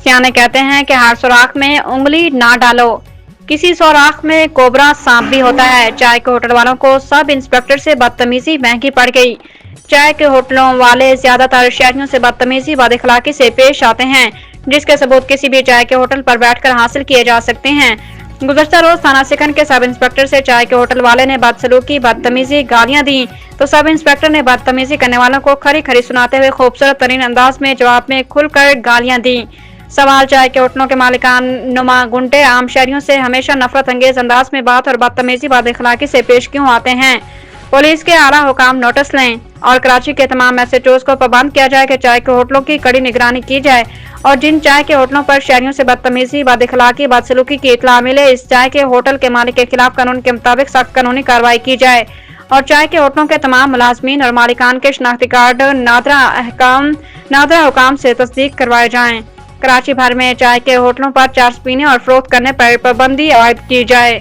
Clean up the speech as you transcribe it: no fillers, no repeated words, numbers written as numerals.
सियाने कहते हैं कि हर सुराख में उंगली ना डालो, किसी सुराख में कोबरा सांप भी होता है। चाय के होटल वालों को सब इंस्पेक्टर से बदतमीजी महंगी पड़ गई। चाय के होटलों वाले ज्यादातर शहरियों से बदतमीजी बदअखलाकी से पेश आते हैं, जिसके सबूत किसी भी चाय के होटल पर बैठकर हासिल किए जा सकते हैं। गुज़श्ता रोज थाना सिकंद के सब इंस्पेक्टर से चाय के होटल वाले ने बदसलूकी, बदतमीजी, गालियां दी तो सब इंस्पेक्टर ने बदतमीजी करने वालों को खरी खरी सुनाते हुए खूबसूरत तरीन अंदाज में जवाब में खुलकर गालियां दी। सवाल, चाय के होटलों के मालिकान नुमा गुंडे आम शहरियों से हमेशा नफरत अंगेज अंदाज में बात और बदतमीजी बदअखलाकी से पेश क्यों आते हैं? पुलिस के आला हुकाम नोटिस लें और कराची के तमाम एसएचओज को पाबंद किया जाए कि चाय के होटलों की कड़ी निगरानी की जाए और जिन चाय के होटलों पर शहरियों से बदतमीजी, बदअखलाकी, बदसलूकी की इत्तला मिले, इस चाय के होटल के मालिक के खिलाफ कानून के मुताबिक सख्त कानूनी कार्रवाई की जाए और चाय के होटलों के तमाम मुलाजमीन और मालिकान के शनाख्ती कार्ड नादरा हुकाम से तस्दीक करवाए जाएं। कराची भर में चाय के होटलों पर चार्ज पीने और फरोख्त करने पर पाबंदी आयद की जाए।